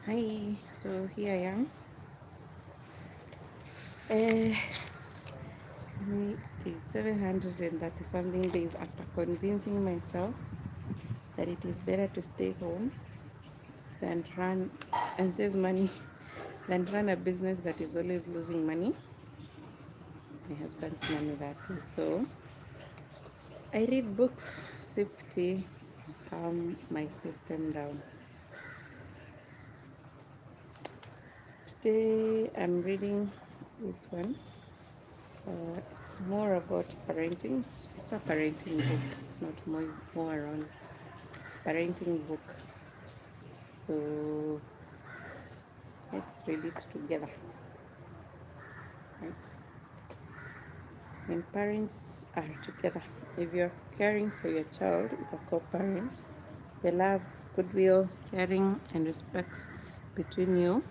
Hi, so here I am. Uh, it's 730 something days after convincing myself that it is better to stay home than run and save money than run a business that is always losing money. My husband's money, that is. So I read books, sip tea, calm my system down. Today I'm reading this one. It's more about parenting. It's a parenting book. It's not more around parenting book. So let's read it together. Right? When parents are together, if you're caring for your child with a co-parent, the love, goodwill, caring, and respect between you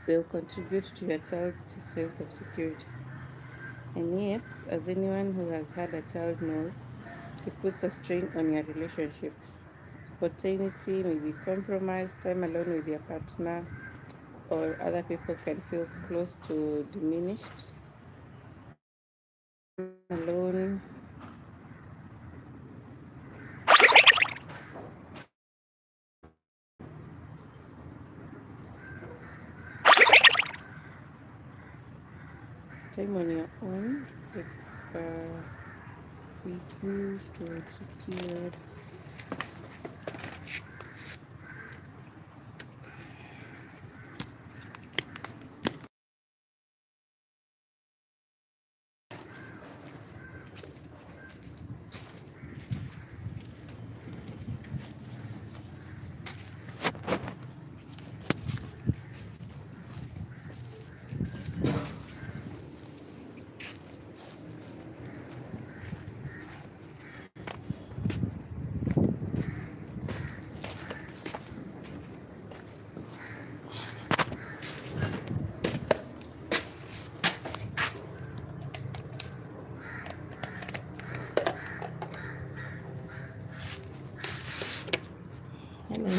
will contribute to your child's sense of security. And yet, as anyone who has had a child knows, it puts a strain on your relationship. Spontaneity may be compromised, time alone with your partner or other people can feel close to diminished. Time on your own, like reduced or secured. Hello.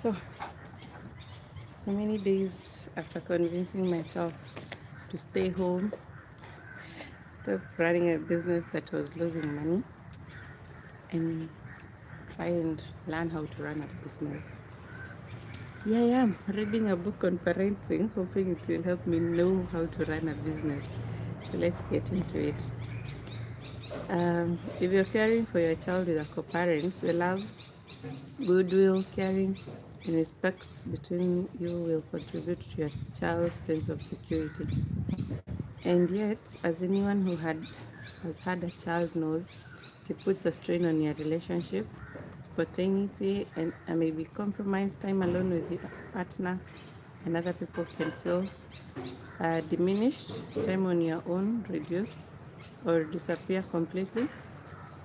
So, so many days after convincing myself to stay home, stop running a business that was losing money, and try and learn how to run a business. Yeah, I am reading a book on parenting, hoping it will help me know how to run a business. So let's get into it. If you're caring for your child with a co-parent, the love, goodwill, caring, and respect between you will contribute to your child's sense of security. And yet, as anyone who has had a child knows, it puts a strain on your relationship, spontaneity, and maybe compromised time alone with your partner, and other people can feel diminished, time on your own reduced, or disappear completely.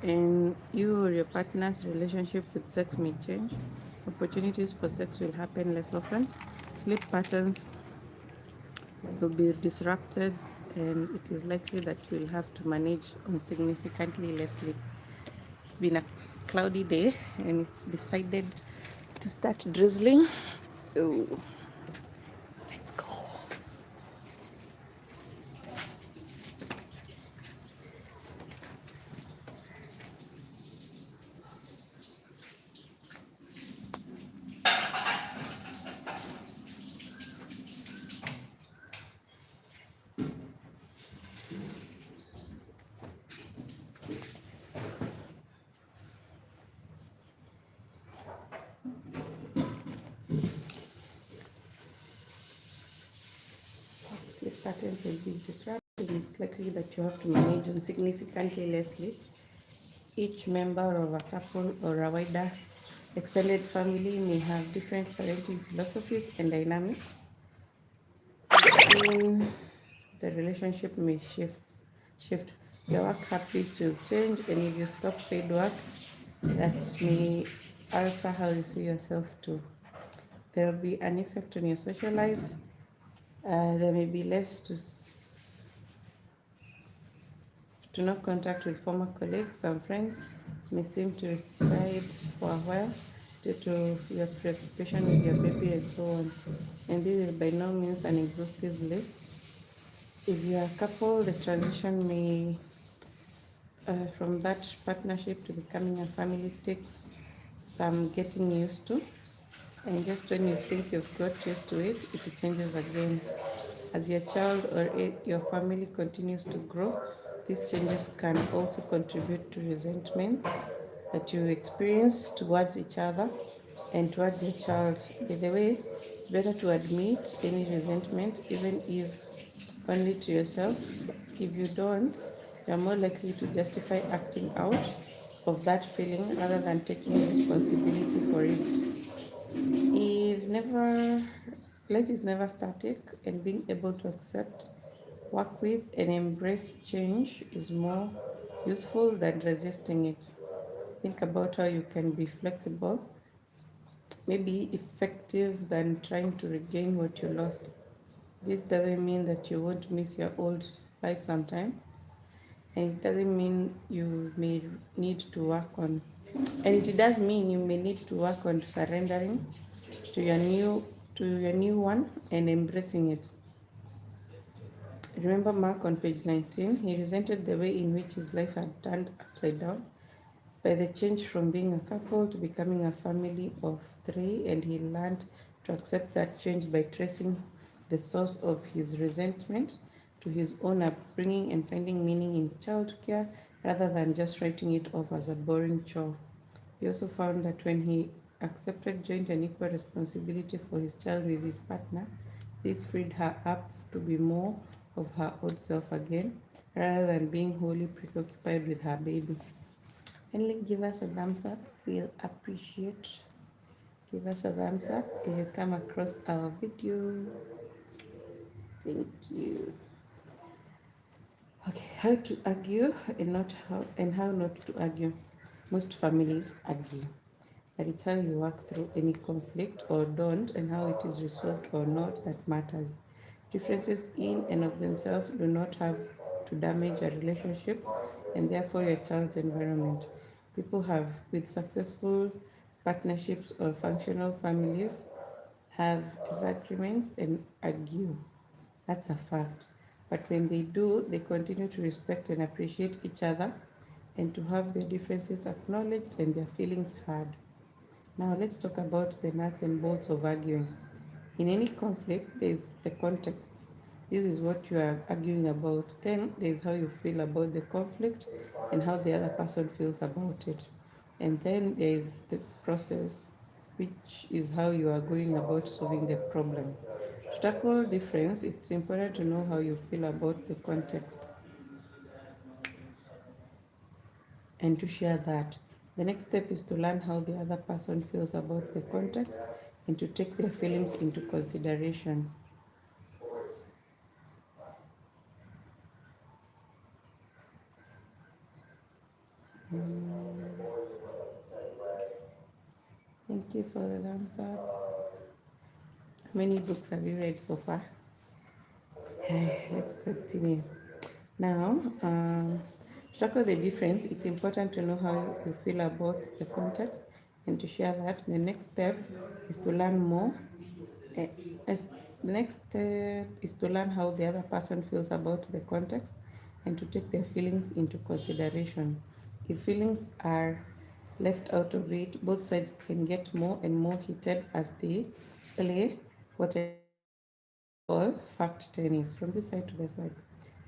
And you or your partner's relationship with sex may change. Opportunities for sex will happen less often. Sleep patterns will be disrupted, and it is likely that you will have to manage on significantly less sleep. It's been a cloudy day, and it's decided to start drizzling. So let's go. patterns will be disrupted. It's likely that you have to manage on significantly less sleep. Each member of a couple or a wider extended family may have different parenting philosophies and dynamics. Within the relationship may shift. Your work habits will change, and if you stop paid work, that may alter how you see yourself too. There will be an effect on your social life. There may be less to no contact with former colleagues. Some friends may seem to reside for a while due to your preoccupation with your baby and so on. And this is by no means an exhaustive list. If you are a couple, the transition may from that partnership to becoming a family takes some getting used to. And just when you think you've got used to it, it changes again. As your child or your family continues to grow, these changes can also contribute to resentment that you experience towards each other and towards your child. By the way, it's better to admit any resentment, even if only to yourself. If you don't, you're more likely to justify acting out of that feeling rather than taking responsibility for it. If never Life is never static, and being able to accept, work with, and embrace change is more useful than resisting it. Think about how you can be flexible, maybe effective than trying to regain what you lost. This doesn't mean that you won't miss your old life sometimes, and it doesn't mean you may need to work on, and it does mean you may need to work on surrendering to your new one and embracing it. Remember Mark on page 19? He resented the way in which his life had turned upside down by the change from being a couple to becoming a family of three, and he learned to accept that change by tracing the source of his resentment to his own upbringing and finding meaning in childcare rather than just writing it off as a boring chore. He also found that when he accepted joint and equal responsibility for his child with his partner, this freed her up to be more of her old self again, rather than being wholly preoccupied with her baby. Kindly give us a thumbs up. We'll appreciate. Give us a thumbs up if you come across our video. Thank you. Okay, how to argue and how not to argue. Most families argue, but it's how you work through any conflict or don't, and how it is resolved or not, that matters. Differences in and of themselves do not have to damage a relationship and therefore your child's environment. People have with successful partnerships or functional families have disagreements and argue. That's a fact. But when they do, they continue to respect and appreciate each other and to have their differences acknowledged and their feelings heard. Now, let's talk about the nuts and bolts of arguing. In any conflict, there's the context. This is what you are arguing about. Then there's how you feel about the conflict and how the other person feels about it. And then there's the process, which is how you are going about solving the problem. To tackle difference, it's important to know how you feel about the context and to share that. The next step is to learn how the other person feels about the context and to take their feelings into consideration. Thank you for the thumbs up. How many books have you read so far? Let's continue. Now, to tackle the difference, it's important to know how you feel about the context and to share that. The next step is to learn more. eh, the next step is to learn how the other person feels about the context and to take their feelings into consideration. If feelings are left out of it, both sides can get more and more heated as they play what I call fact tennis from this side to the side.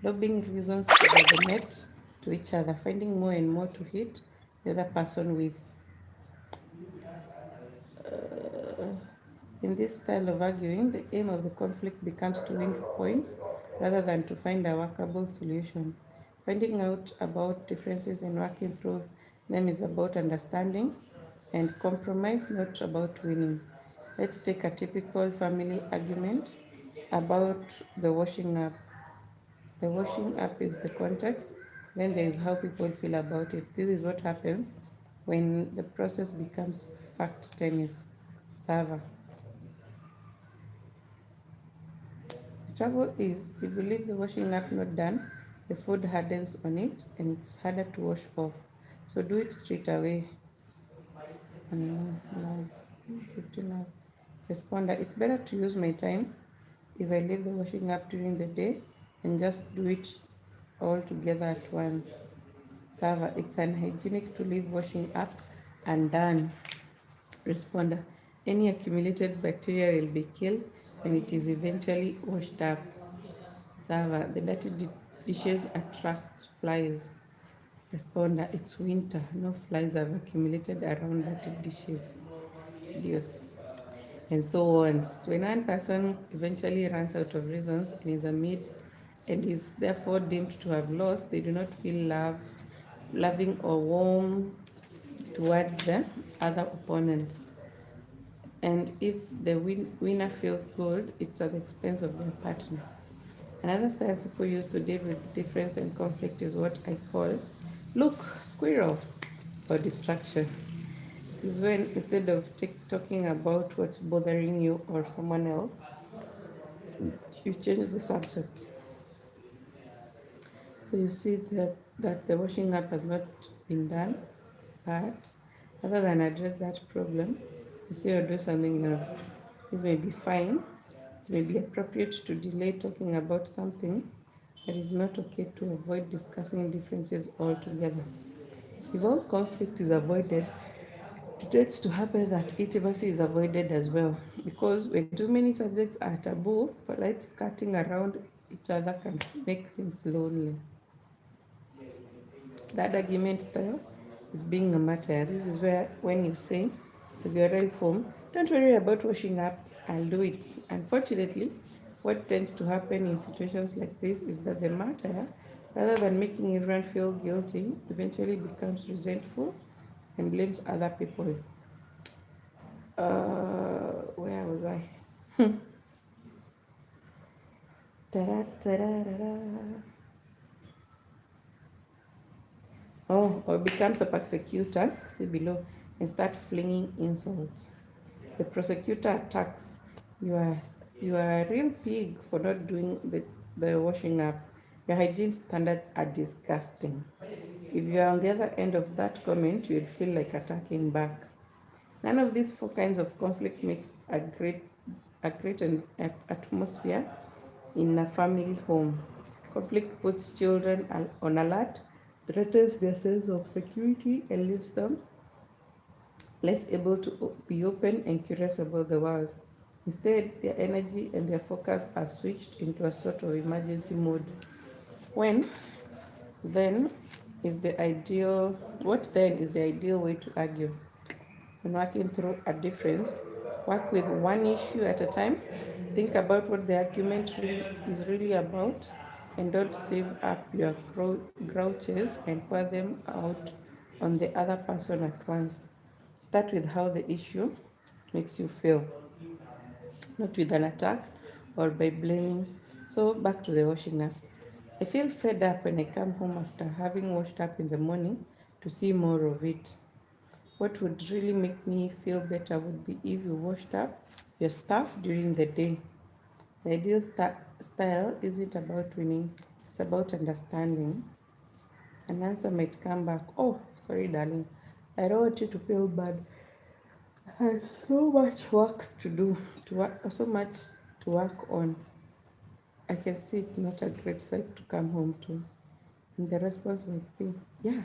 Lobbing reasons over the net to each other, finding more and more to hit the other person with. In this style of arguing, the aim of the conflict becomes to win points rather than to find a workable solution. Finding out about differences and working through them is about understanding and compromise, not about winning. Let's take a typical family argument about the washing up. The washing up is the context, then there is how people feel about it. This is what happens when the process becomes fact tennis. Server. The trouble is, if you leave the washing up not done, the food hardens on it and it's harder to wash off. So do it straight away. Love, 15 love. Responder, it's better to use my time if I leave the washing up during the day and just do it all together at once. Server, it's unhygienic to leave washing up undone. Responder, any accumulated bacteria will be killed when it is eventually washed up. Server, the dirty dishes attract flies. Responder, it's winter. No flies have accumulated around dirty dishes. Yes. And so on. When one person eventually runs out of reasons and is amid and is therefore deemed to have lost, they do not feel loving or warm towards the other opponent. And if the winner feels good, it's at the expense of their partner. Another style people use to deal with difference and conflict is what I call look, squirrel, or distraction. It is when instead of talking about what's bothering you or someone else, you change the subject. So you see that the washing up has not been done, but rather than address that problem, you say or do something else. This may be fine. It may be appropriate to delay talking about something, but it's not okay to avoid discussing differences altogether. If all conflict is avoided, it tends to happen that intimacy is avoided as well. Because when too many subjects are taboo, polite skirting around each other can make things lonely. That argument style is being a martyr. This is where when you say, as your real form, don't worry about washing up, I'll do it. Unfortunately, what tends to happen in situations like this is that the martyr, rather than making everyone feel guilty, eventually becomes resentful and blames other people. Where was I? Ta-da, ta-da-da-da. Oh, or becomes a persecutor, see below, and start flinging insults. The prosecutor attacks. You are you are a real pig for not doing the washing up. Your hygiene standards are disgusting. If you are on the other end of that comment, you'll feel like attacking back. None of these four kinds of conflict makes a great atmosphere in a family home. Conflict puts children on alert, threatens their sense of security, and leaves them less able to be open and curious about the world. Instead, their energy and their focus are switched into a sort of emergency mode. When then is the ideal what then is the ideal way to argue? When working through a difference, work with one issue at a time. Think about what the argument is really about and don't save up your grouches and pour them out on the other person at once. Start with how the issue makes you feel, not with an attack or by blaming. So, back to the washing up. I feel fed up when I come home after having washed up in the morning to see more of it. What would really make me feel better would be if you washed up your stuff during the day. The ideal style isn't about winning, it's about understanding. An answer might come back, oh, sorry, darling, I don't want you to feel bad. I have so much work to do, so much to work on. I can see it's not a great sight to come home to. And the response might be, yeah,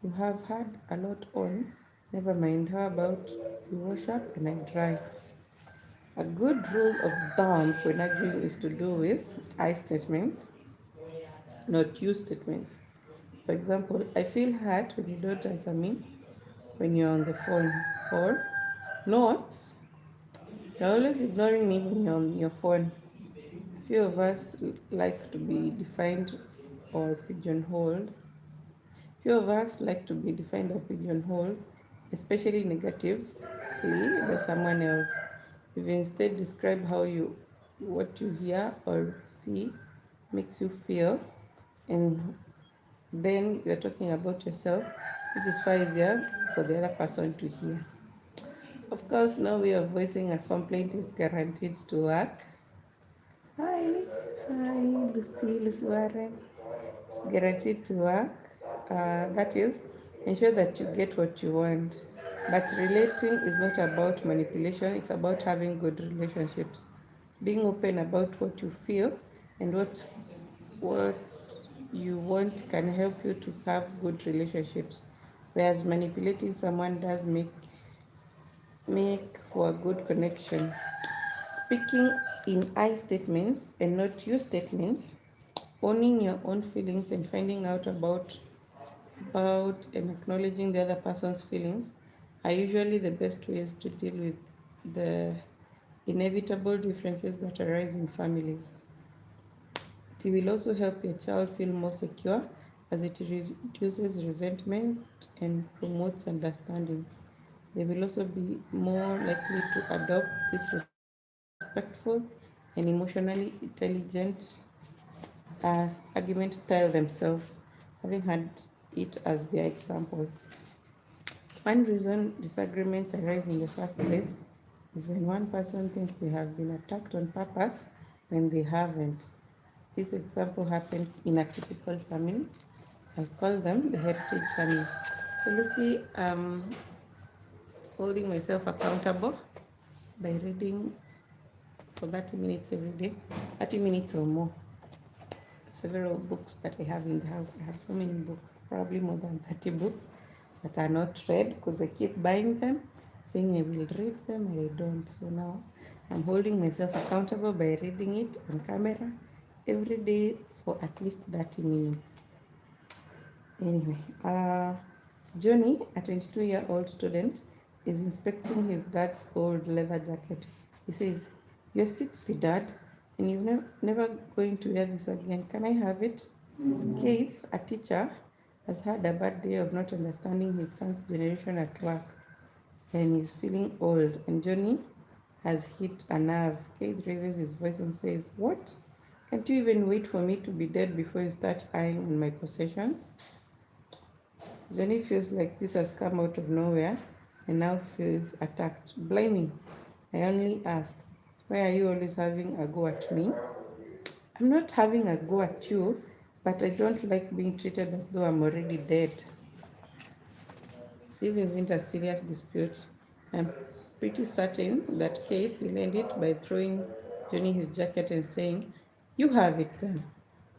you have had a lot on. Never mind, how about you wash up and I dry? A good rule of thumb when arguing is to do with I statements, not you statements. For example, I feel hurt when you don't answer me when you're on the phone, or not, You're always ignoring me when you're on your phone. A few of us like to be defined or pigeonholed. Few of us like to be defined or pigeonholed, especially negatively by someone else. If you instead describe how you what you hear or see makes you feel, and then you're talking about yourself, it is far easier for the other person to hear. Of course, no way of voicing a complaint is guaranteed to work. Hi, hi, Lucy Warren. It's guaranteed to work. That is, ensure that you get what you want. But relating is not about manipulation, it's about having good relationships. Being open about what you feel and what you want can help you to have good relationships. Whereas manipulating someone does make for a good connection. Speaking in I statements and not you statements, owning your own feelings and finding out about and acknowledging the other person's feelings are usually the best ways to deal with the inevitable differences that arise in families. It will also help your child feel more secure as it reduces resentment and promotes understanding. They will also be more likely to adopt this respectful and emotionally intelligent argument style themselves, having had it as their example. One reason disagreements arise in the first place is when one person thinks they have been attacked on purpose when they haven't. This example happened in a typical family. I'll call them the heritage family. So Lucy, holding myself accountable by reading for 30 minutes every day, 30 minutes or more. Several books that I have in the house. I have so many books, probably more than 30 books that are not read because I keep buying them, saying I will read them, and I don't. So now I'm holding myself accountable by reading it on camera every day for at least 30 minutes. Anyway, Johnny, a 22-year-old student, is inspecting his dad's old leather jacket. He says, "You're 60, Dad, and you're never going to wear this again. Can I have it?" Keith, a teacher, has had a bad day of not understanding his son's generation at work and is feeling old. And Johnny has hit a nerve. Keith raises his voice and says, "What? Can't you even wait for me to be dead before you start eyeing on my possessions?" Johnny feels like this has come out of nowhere and now feels attacked. Blaming. I only asked, "Why are you always having a go at me?" "I'm not having a go at you, but I don't like being treated as though I'm already dead." This isn't a serious dispute. I'm pretty certain that Keith will end it by throwing Johnny his jacket and saying, "You have it then."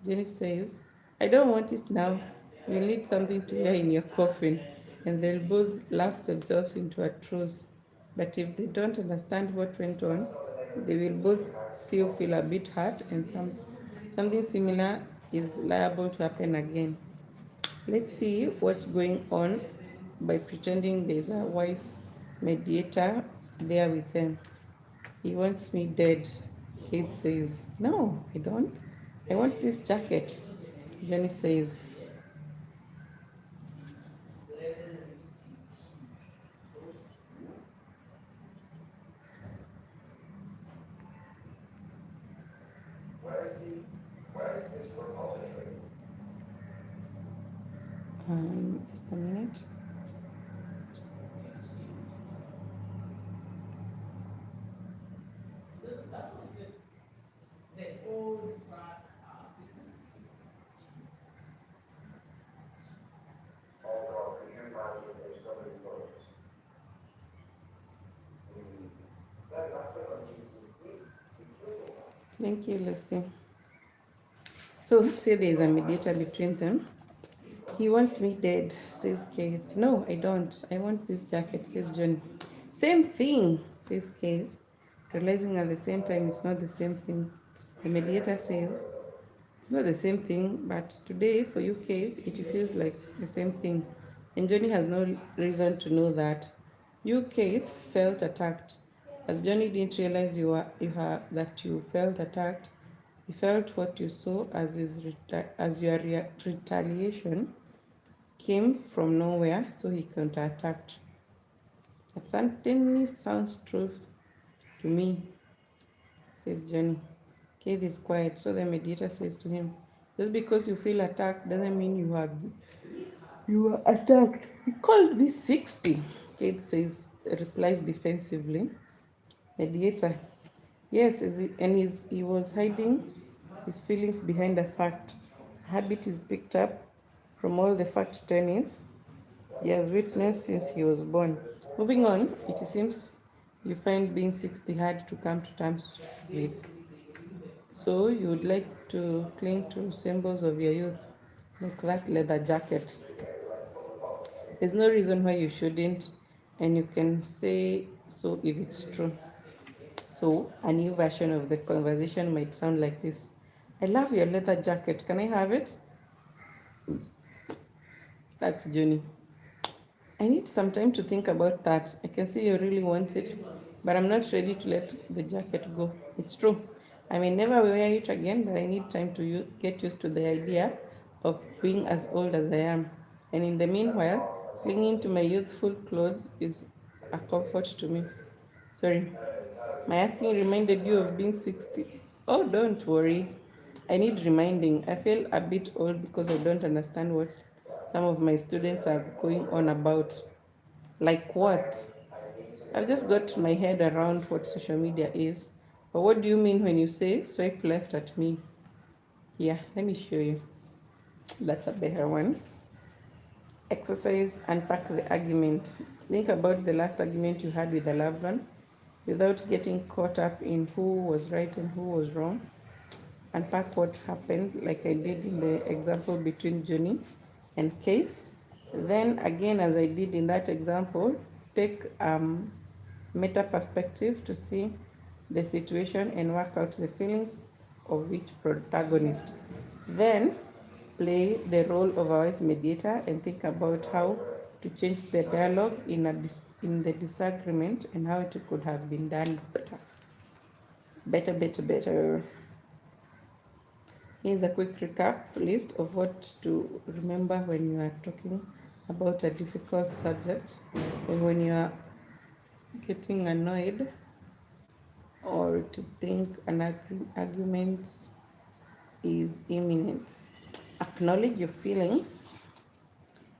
Johnny says, "I don't want it now. You'll need something to wear in your coffin." And they'll both laugh themselves into a truce. But if they don't understand what went on, they will both still feel a bit hurt, and something similar is liable to happen again. Let's see what's going on by pretending there's a wise mediator there with them. "He wants me dead," Kate says. "No, I don't. I want this jacket," Jenny says. Just a minute. Thank you, Lucy. So, say there's a mediator between them. "He wants me dead," says Keith. "No, I don't. I want this jacket," says Johnny. "Same thing," says Keith, realizing at the same time it's not the same thing. The mediator says, "It's not the same thing, but today for you, Keith, it feels like the same thing." And Johnny has no reason to know that. You, Keith, felt attacked. As Johnny didn't realize that you felt attacked, he felt what you saw as your retaliation came from nowhere, so he counterattacked. That certainly sounds true to me, says Johnny. Keith is quiet, so the mediator says to him, just because you feel attacked doesn't mean you are attacked. He called me 60. Keith replies defensively. Mediator, yes, he was hiding his feelings behind a fact. Habit is picked up from all the fact tennis he has witnessed since he was born. Moving on, it seems you find being 60 hard to come to terms with. So you would like to cling to symbols of your youth, like that leather jacket. There's no reason why you shouldn't, and you can say so if it's true. So, a new version of the conversation might sound like this: I love your leather jacket. Can I have it? That's Juni. I need some time to think about that. I can see you really want it, but I'm not ready to let the jacket go. It's true. I may never wear it again, but I need time to get used to the idea of being as old as I am. And in the meanwhile, clinging to my youthful clothes is a comfort to me. Sorry, my asking reminded you of being 60. Oh, don't worry. I need reminding. I feel a bit old because I don't understand what some of my students are going on about. Like what? I've just got my head around what social media is. But what do you mean when you say swipe left at me? Yeah, let me show you. That's a better one. Exercise, unpack the argument. Think about the last argument you had with a loved one without getting caught up in who was right and who was wrong. Unpack what happened, like I did in the example between Johnny and Keith. Then, again, as I did in that example, take meta perspective to see the situation and work out the feelings of each protagonist. Then, play the role of a wise mediator and think about how to change the dialogue in the disagreement and how it could have been done better. Better. Here's a quick recap list of what to remember when you are talking about a difficult subject and when you are getting annoyed or to think an argument is imminent. Acknowledge your feelings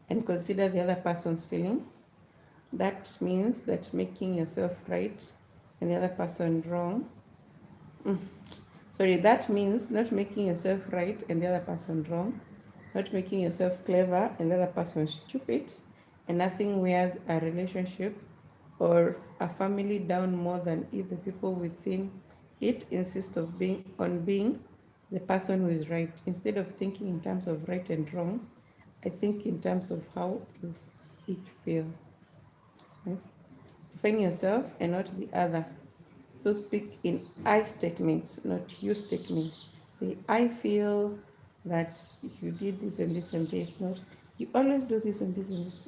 and consider the other person's feelings. That means that making yourself right and the other person wrong. That means not making yourself right and the other person wrong, not making yourself clever and the other person stupid, and nothing wears a relationship or a family down more than if the people within it insist on being the person who is right. Instead of thinking in terms of right and wrong, I think in terms of how you each feel. Nice. Define yourself and not the other. So speak in I statements, not you statements. The I feel that you did this and this and this, not you always do this and this and this.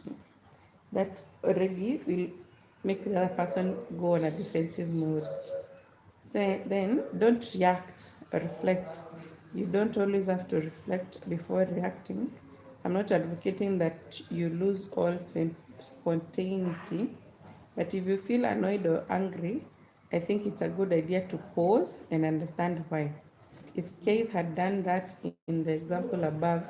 That already will make the other person go on a defensive mode. So then don't react or reflect. You don't always have to reflect before reacting. I'm not advocating that you lose all spontaneity, but if you feel annoyed or angry, I think it's a good idea to pause and understand why. If Keith had done that in the example above,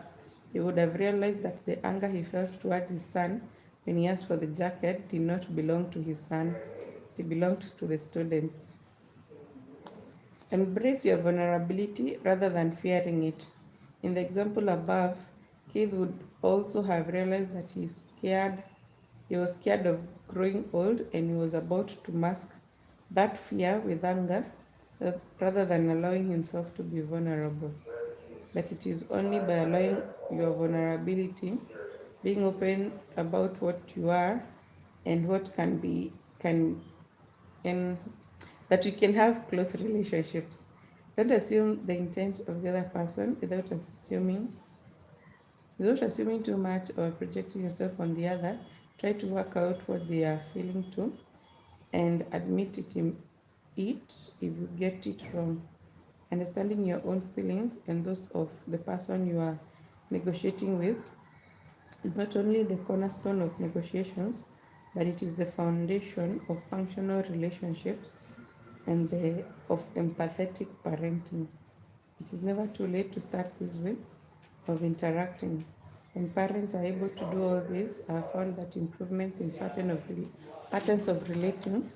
he would have realized that the anger he felt towards his son when he asked for the jacket did not belong to his son, it belonged to the students. Embrace your vulnerability rather than fearing it. In the example above, Keith would also have realized that he was scared of growing old and he was about to mask that fear with anger rather than allowing himself to be vulnerable. But it is only by allowing your vulnerability, being open about what you are and what can and that we can have close relationships. Don't assume the intent of the other person without assuming too much or projecting yourself on the other. Try to work out what they are feeling too. and admit it if you get it wrong. Understanding your own feelings and those of the person you are negotiating with is not only the cornerstone of negotiations, but it is the foundation of functional relationships and of empathetic parenting. It is never too late to start this way of interacting. When parents are able to do all this, I have found that improvements in patterns of relating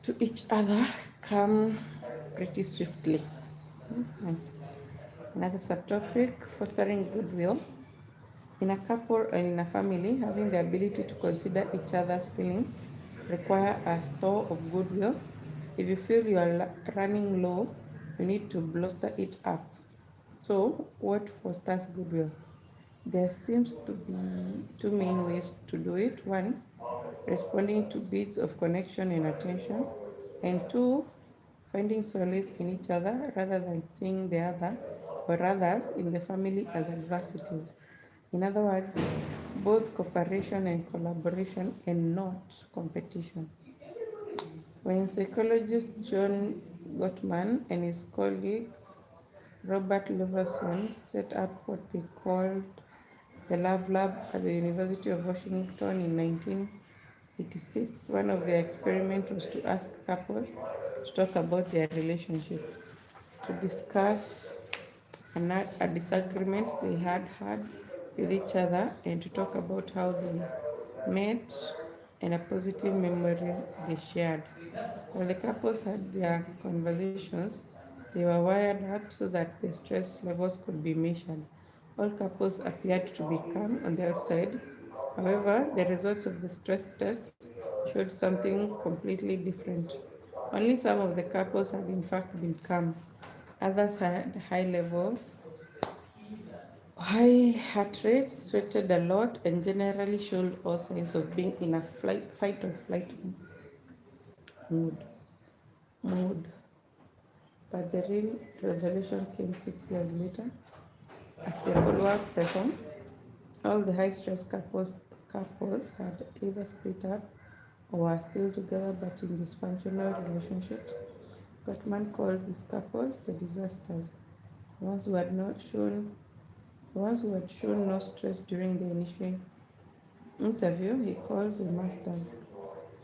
to each other come pretty swiftly. Another subtopic, fostering goodwill. In a couple or in a family, having the ability to consider each other's feelings require a store of goodwill. If you feel you are running low, you need to bolster it up. So, what fosters goodwill? There seems to be two main ways to do it. One, responding to bids of connection and attention, and two, finding solace in each other rather than seeing the other or others in the family as adversities. In other words, both cooperation and collaboration and not competition. When psychologist John Gottman and his colleague Robert Leverson set up what they called the Love Lab at the University of Washington in 1986, one of their experiments was to ask couples to talk about their relationship, to discuss a disagreement they had with each other, and to talk about how they met and a positive memory they shared. When the couples had their conversations, they were wired up so that the stress levels could be measured. All couples appeared to be calm on the outside. However, the results of the stress test showed something completely different. Only some of the couples had in fact been calm. Others had high heart rates, sweated a lot, and generally showed all signs of being in a fight or flight mood. mood. But the real revelation came 6 years later. At the follow-up session, all the high-stress couples had either split up or were still together but in dysfunctional relationships. Gottman called these couples the disasters, the ones who had not shown the ones who had shown no stress during the initial interview. He called the masters.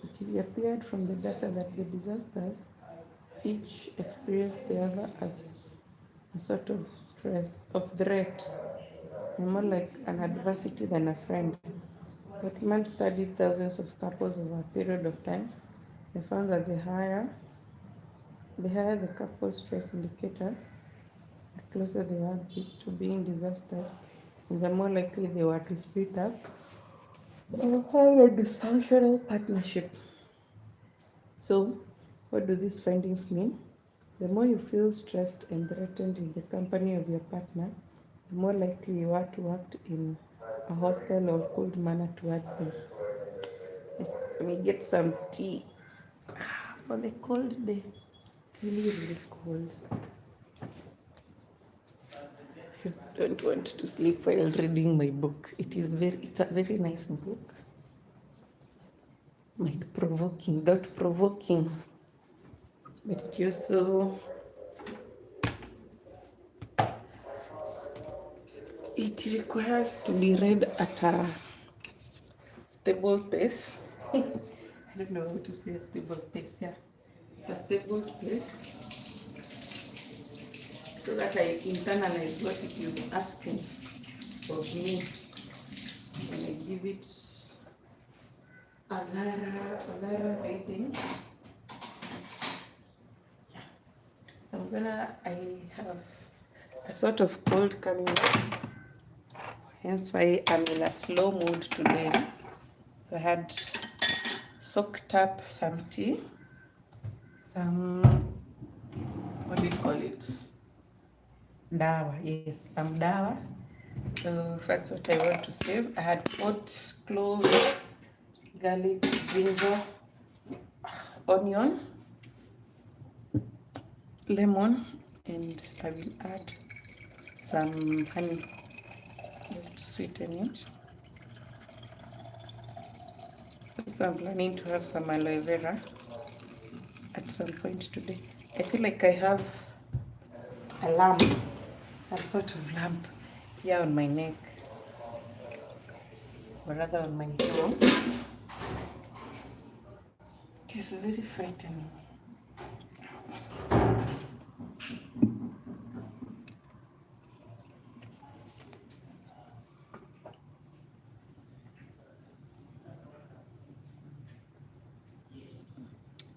It appeared from the data that the disasters each experienced the other as a sort of threat, and more like an adversity than a friend. Gottman studied thousands of couples over a period of time. They found that the higher the couple's stress indicator, the closer they were to being disasters, and the more likely they were to split up or have a dysfunctional partnership. So, what do these findings mean? The more you feel stressed and threatened in the company of your partner, the more likely you are to act in a hostile or cold manner towards them. Let me get some tea for the cold day. Really, really cold. I don't want to sleep while reading my book. It's a very nice book. Mind provoking, thought provoking. But it also it requires to be read at a stable pace. I don't know how to say a stable pace, yeah. A stable pace so that I internalize what it is asking of me when I give it a rating. I have a sort of cold coming up, hence why I'm in a slow mood today. So I had soaked up some tea, what do you call it? Dawa, yes, some dawa. So that's what I want to save. I had put cloves, garlic, ginger, onion, lemon, and I will add some honey just to sweeten it. So I'm planning to have some aloe vera at some point today. I feel like I have a lump, some sort of lump here on my neck, or rather on my jaw. It is very frightening.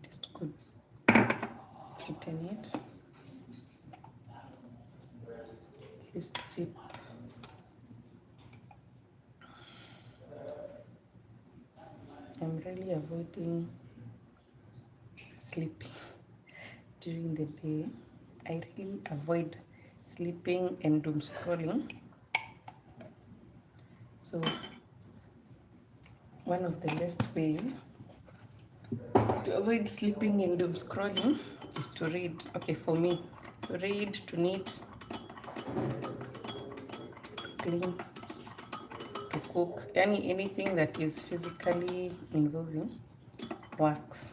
Just good. Sweeten it. Just sip. I'm really avoiding sleeping during the day. I really avoid sleeping and doom scrolling. So one of the best ways to avoid sleeping and doom scrolling is to read. Okay, for me, to read, to knit, clean, to cook, anything that is physically involving works.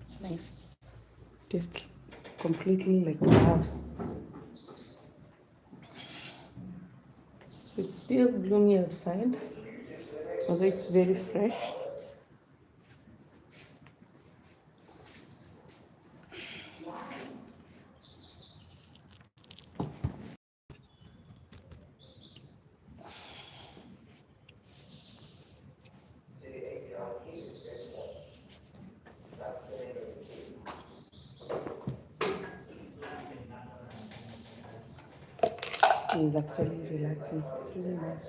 It's nice. Just completely like wow. So it's still gloomy outside, although it's very fresh. It's actually relaxing. It's really nice.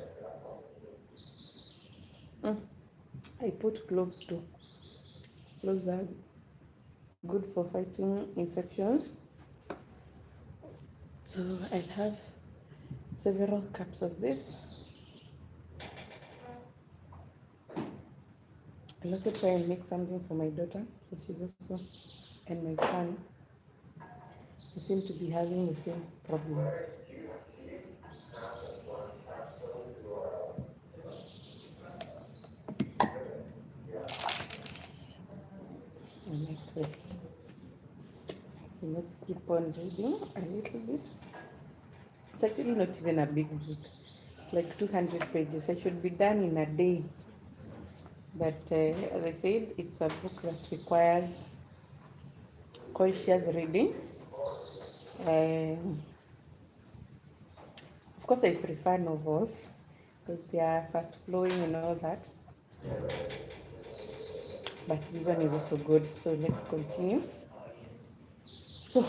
I put cloves too. Cloves are good for fighting infections. So I'll have several cups of this. I'll also try and make something for my daughter, so she's also, and my son. They seem to be having the same problem. And let's keep on reading a little bit. It's actually not even a big book, like 200 pages. I should be done in a day. But as I said, it's a book that requires conscious reading. Of course, I prefer novels because they are fast flowing and all that. But this one is also good, so let's continue. So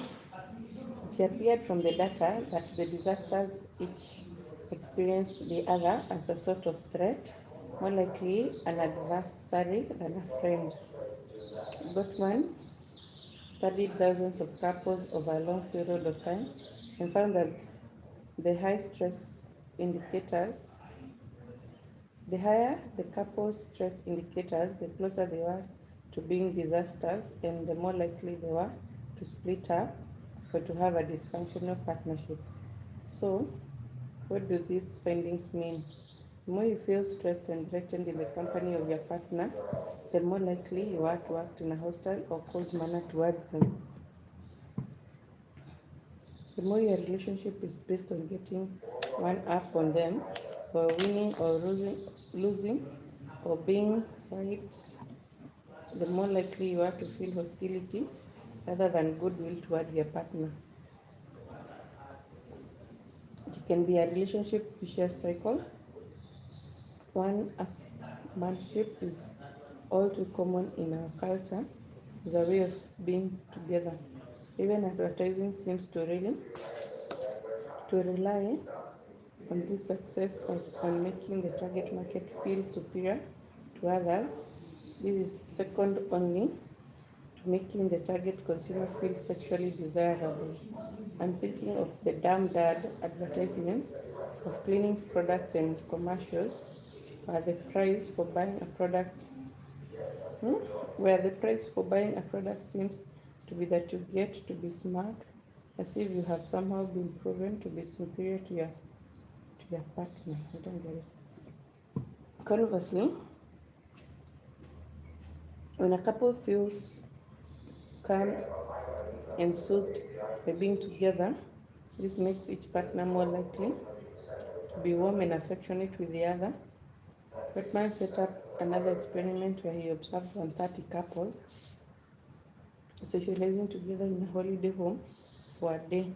it appeared from the data that the disasters each experienced the other as a sort of threat, more likely an adversary than a friend. Gottman studied thousands of couples over a long period of time and found that the high stress indicators, the higher the couple's stress indicators, the closer they were to being disasters and the more likely they were to split up or to have a dysfunctional partnership. So, what do these findings mean? The more you feel stressed and threatened in the company of your partner, the more likely you are to act in a hostile or cold manner towards them. The more your relationship is based on getting one up on them, or winning or losing or being right, the more likely you are to feel hostility rather than goodwill towards your partner. It can be a relationship vicious cycle. One upmanship is all too common in our culture as a way of being together. Even advertising seems to rely on this success on making the target market feel superior to others. This is second only to making the target consumer feel sexually desirable. I'm thinking of the damn dad advertisements of cleaning products and commercials where the price for buying a product where the price for buying a product seems to be that you get to be smart as if you have somehow been proven to be superior to your partner. I don't get it. Conversely, when a couple feels calm and soothed by being together, this makes each partner more likely to be warm and affectionate with the other. Batman set up another experiment where he observed 130 couples socializing together in a holiday home for a day.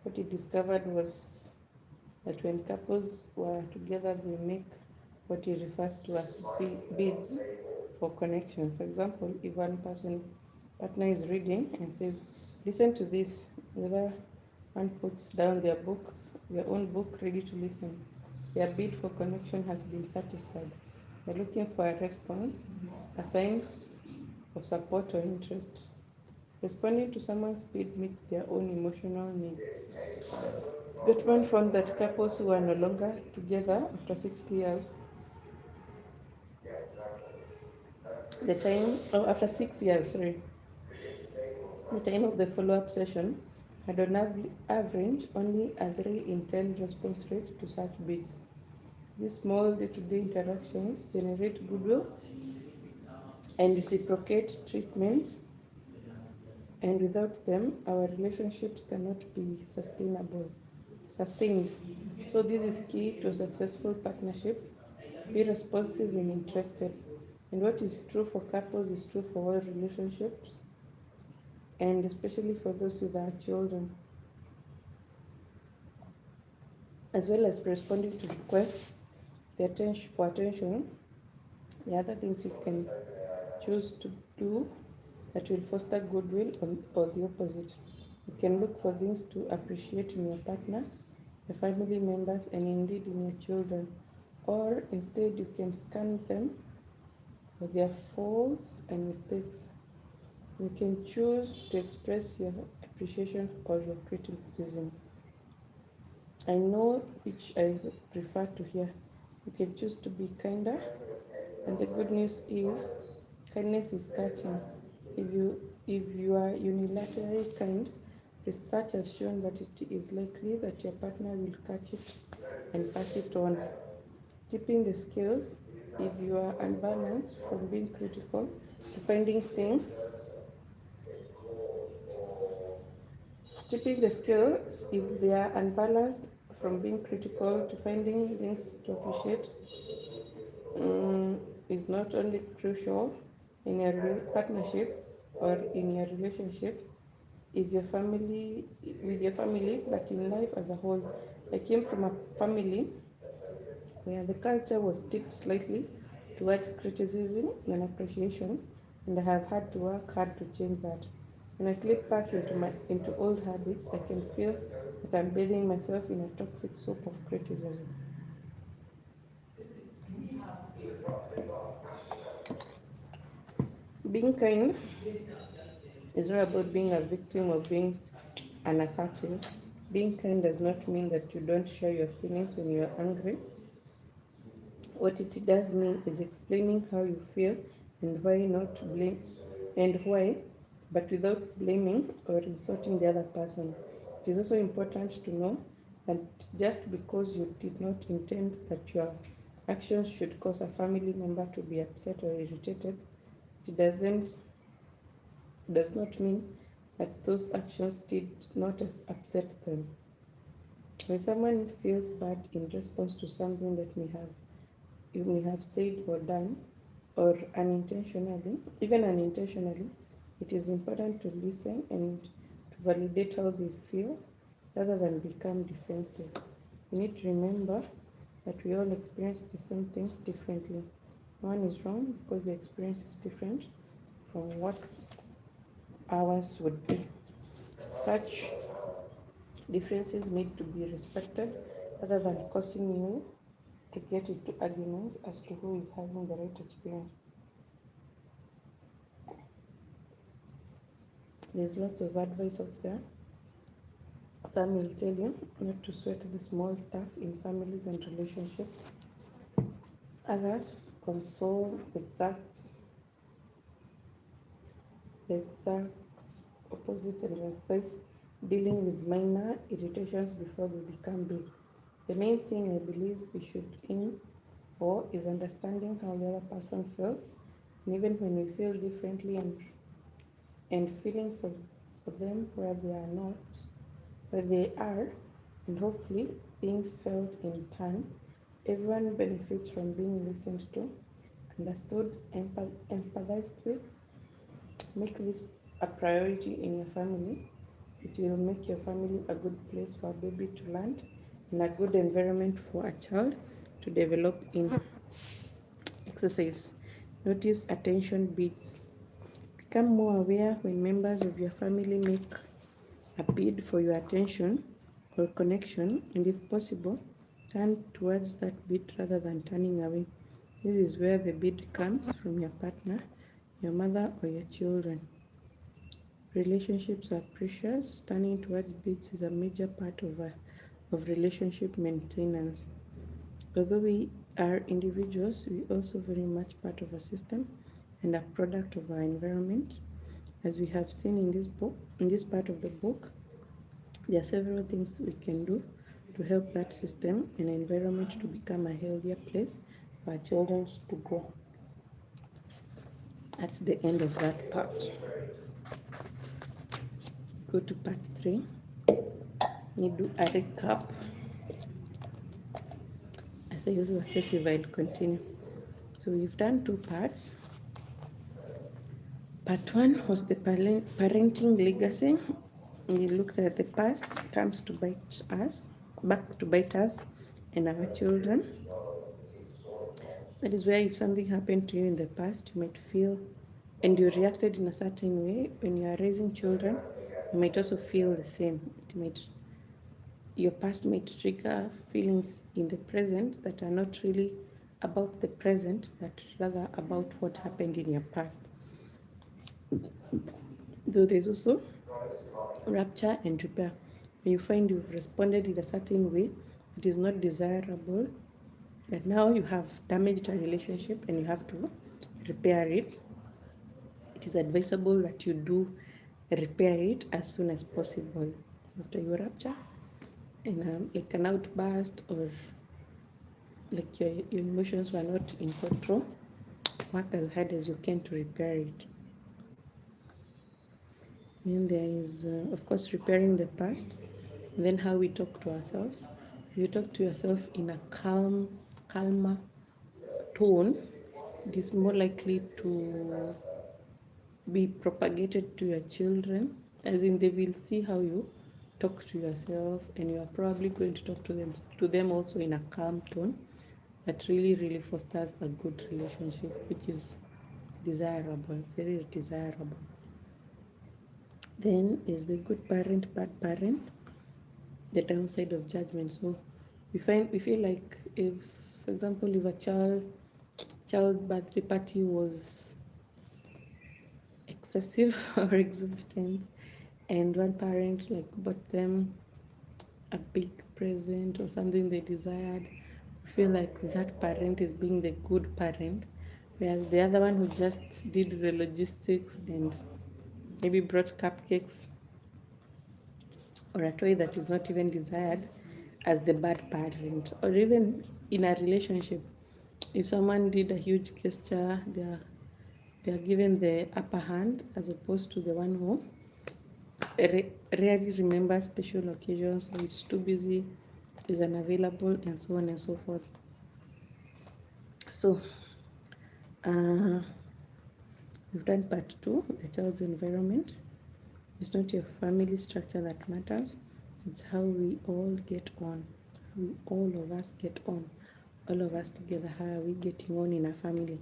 What he discovered was that when couples were together, they make what he refers to as bids for connection. For example, if one partner is reading and says, "Listen to this," the other one puts down their own book, ready to listen. Their bid for connection has been satisfied. They're looking for a response, a sign of support or interest. Responding to someone's bid meets their own emotional needs. Gottman found that couples who are no longer together after 60 years, after 6 years, the time of the follow-up session had on average only a 3 in 10 response rate to such bids. These small day-to-day interactions generate goodwill and reciprocate treatment, and without them, our relationships cannot be sustained. So this is key to a successful partnership. Be responsive and interested. And what is true for couples is true for all relationships, and especially for those with our children. As well as responding to requests for attention, the other things you can choose to do that will foster goodwill or the opposite. You can look for things to appreciate in your partner, your family members, and indeed in your children. Or instead, you can scan them for their faults and mistakes. You can choose to express your appreciation or your criticism. I know which I prefer to hear. You can choose to be kinder, and the good news is kindness is catching. If you are unilaterally kind, research has shown that it is likely that your partner will catch it and pass it on. Tipping the scales, if you are unbalanced from being critical to finding things Tipping the scales, if they are unbalanced from being critical to finding things to appreciate, is not only crucial in your partnership or in your relationship, if your family with your family, but in life as a whole. I came from a family where the culture was tipped slightly towards criticism and appreciation, and I have had to work hard to change that. When I slip back into old habits, I can feel that I'm bathing myself in a toxic soup of criticism. Being kind is not about being a victim or being unassertive. Being kind does not mean that you don't share your feelings when you are angry. What it does mean is explaining how you feel and why not to blame and why, but without blaming or insulting the other person. It is also important to know that just because you did not intend that your actions should cause a family member to be upset or irritated, it does not mean that those actions did not upset them. When someone feels bad in response to something that you may have said or done, or even unintentionally, it is important to listen and to validate how they feel rather than become defensive. We need to remember that we all experience the same things differently. No one is wrong because the experience is different from what ours would be. Such differences need to be respected rather than causing you to get into arguments as to who is having the right experience. There's lots of advice out there. Some will tell you not to sweat the small stuff in families and relationships. Others console the exact opposite and advise dealing with minor irritations before they become big. The main thing I believe we should aim for is understanding how the other person feels, and even when we feel differently, and feeling for them where they are, and hopefully being felt in turn. Everyone benefits from being listened to, understood, empathized with. Make this a priority in your family. It will make your family a good place for a baby to land and a good environment for a child to develop in. Exercise. Notice attention beats. Become more aware when members of your family make a bid for your attention or connection, and if possible, turn towards that bid rather than turning away. This is where the bid comes from your partner, your mother, or your children. Relationships are precious. Turning towards bids is a major part of relationship maintenance. Although we are individuals, we also very much part of a system and a product of our environment. As we have seen in this part of the book, there are several things we can do to help that system and environment to become a healthier place for our children to grow. That's the end of that part. Go to part 3. We do a recap. As I usually assess if I'll continue. So we've done 2 parts. Part 1 was the parenting legacy. We looked at the past comes to bite us, back to bite us and our children. That is where if something happened to you in the past, you might feel, and you reacted in a certain way, when you are raising children, you might also feel the same. Your past might trigger feelings in the present that are not really about the present, but rather about what happened in your past. Though there's also rupture and repair. When you find you've responded in a certain way, it is not desirable, that now you have damaged a relationship and you have to repair it. It is advisable that you do repair it as soon as possible after your rupture, and like an outburst or like your emotions were not in control, work as hard as you can to repair it. And there is, of course, repairing the past, and then how we talk to ourselves. If you talk to yourself in a calmer tone, it is more likely to be propagated to your children, as in they will see how you talk to yourself, and you are probably going to talk to them also in a calm tone that really fosters a good relationship, which is desirable, very desirable. Then is the good parent, bad parent, the downside of judgment. So we feel like, if, for example, if a child birthday party was excessive or exorbitant, and one parent like bought them a big present or something they desired, we feel like that parent is being the good parent, whereas the other one who just did the logistics and maybe brought cupcakes or a toy that is not even desired, as the bad parent. Or even in a relationship, if someone did a huge gesture, they are given the upper hand, as opposed to the one who rarely remembers special occasions, or is too busy, is unavailable, and so on and so forth. So we've done part 2, the child's environment. It's not your family structure that matters, it's how we all get on, all of us get on, all of us together, how are we getting on in a family.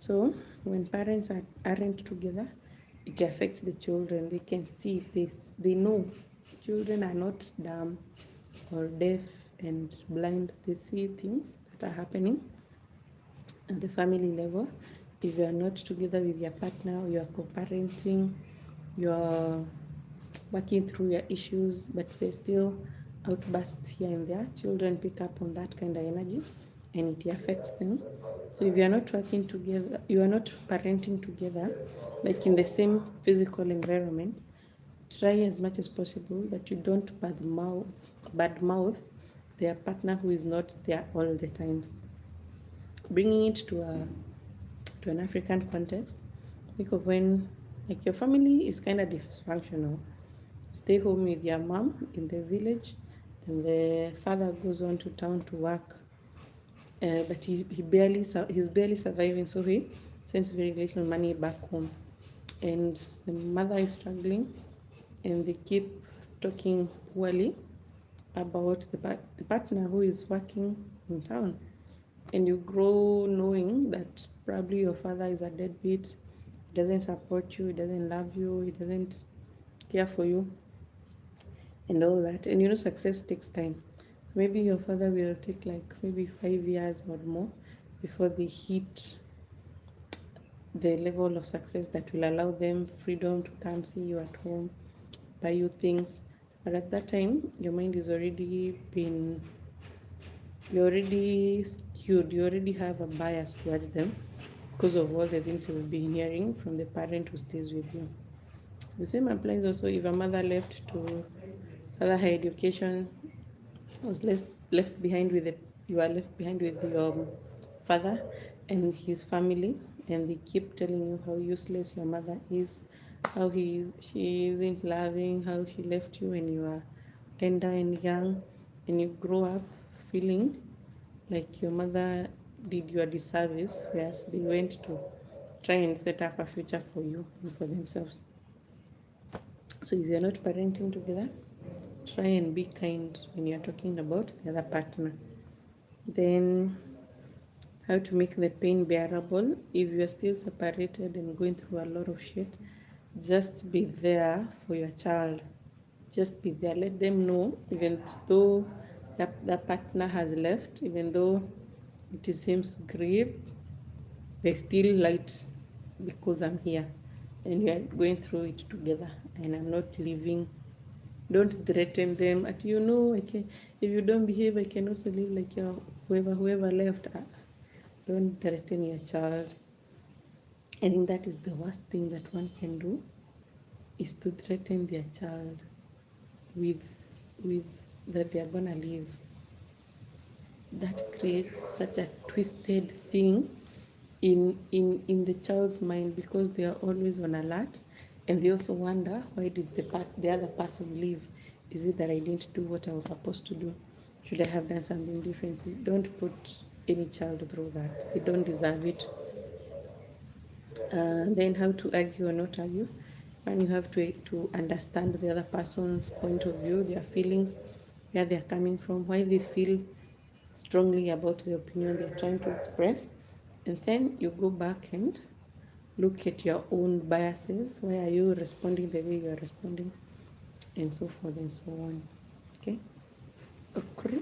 So when parents aren't together, it affects the children. They can see this, they know children are not dumb or deaf and blind. They see things that are happening at the family level. If you are not together with your partner, or you are co-parenting, you are working through your issues, but there's still outbursts here and there, children pick up on that kind of energy and it affects them. So if you are not working together, you are not parenting together, like in the same physical environment, Try as much as possible that you don't badmouth their partner who is not there all the time. Bringing it to an African context, think of when like your family is kind of dysfunctional. Stay home with your mom in the village, and the father goes on to town to work, but he's barely surviving, so he sends very little money back home, and the mother is struggling, and they keep talking poorly about the partner who is working in town, and you grow knowing that probably your father is a deadbeat. He doesn't support you, he doesn't love you, he doesn't care for you, and all that. And success takes time. So maybe your father will take like maybe 5 years or more before they hit the level of success that will allow them freedom to come see you at home, buy you things. But at that time, your mind is already been, you're already skewed, you already have a bias towards them because of all the things you've been hearing from the parent who stays with you. The same applies also if a mother left to further her education, was left behind with you are left behind with your father and his family, and they keep telling you how useless your mother is, how she isn't loving, how she left you when you are tender and young, and you grow up feeling like your mother did you a disservice, whereas they went to try and set up a future for you and for themselves. So if you're not parenting together, try and be kind when you're talking about the other partner. Then, how to make the pain bearable. If you're still separated and going through a lot of shit, just be there for your child. Just be there. Let them know, even though the partner has left, even though it seems grief, there's still light because I'm here and we are going through it together, and I'm not leaving. Don't threaten them at I can, if you don't behave I can also live like your whoever left. Don't threaten your child. I think that is the worst thing that one can do, is to threaten their child with with that they are gonna leave. That creates such a twisted thing in the child's mind, because they are always on alert, and they also wonder, why did the other person leave? Is it that I didn't do what I was supposed to do? Should I have done something differently? Don't put any child through that. They don't deserve it. Then how to argue or not argue. And you have to understand the other person's point of view, their feelings, where they're coming from, why they feel strongly about the opinion they're trying to express. And then you go back and look at your own biases. Why are you responding the way you are responding? And so forth and so on. Okay? Okay.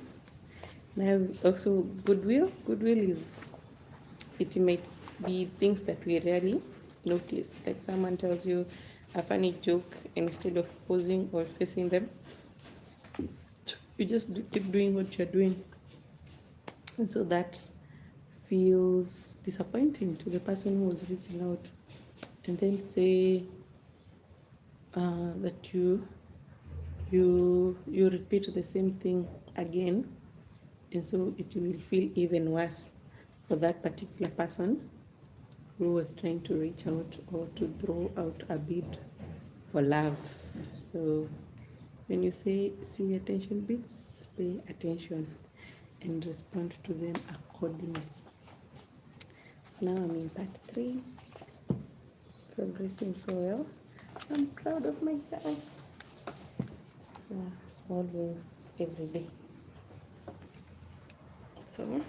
Now, also goodwill. Goodwill is, it might be things that we rarely notice. Like someone tells you a funny joke, and instead of pausing or facing them, you just keep doing what you're doing. And so that feels disappointing to the person who was reaching out. And then say that you repeat the same thing again, and so it will feel even worse for that particular person who was trying to reach out or to throw out a bid for love. So when you see attention bids, pay attention and respond to them accordingly. Now I'm in part 3, progressing so well. I'm proud of myself. Yeah, small wins every day. So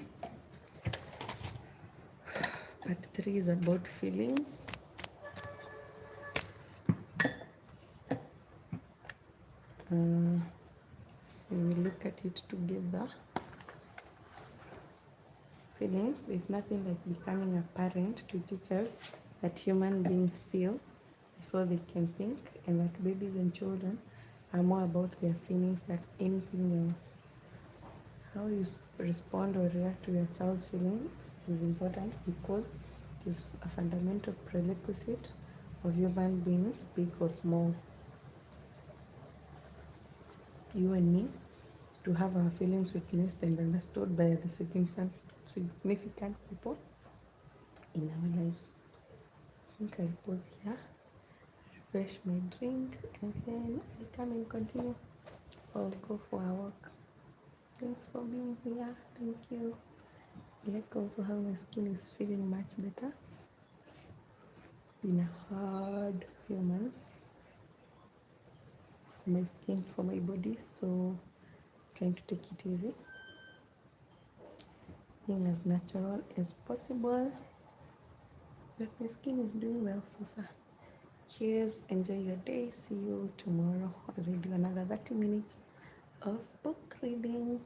part 3 is about feelings. When we look at it together, feelings, there's nothing like becoming a parent to teach us that human beings feel before they can think, and that babies and children are more about their feelings than anything else. How you respond or react to your child's feelings is important, because it is a fundamental prerequisite of human beings, big or small. you and me, to have our feelings witnessed and understood by the significant people in our lives. I think I pause here, refresh my drink, and then I come and continue. I'll go for a walk. Thanks for being here. Thank you. I like also how my skin is feeling much better. It's been a hard few months for my skin, for my body, so trying to take it easy, being as natural as possible. But my skin is doing well so far. Cheers, enjoy your day. See you tomorrow as I do another 30 minutes of book reading.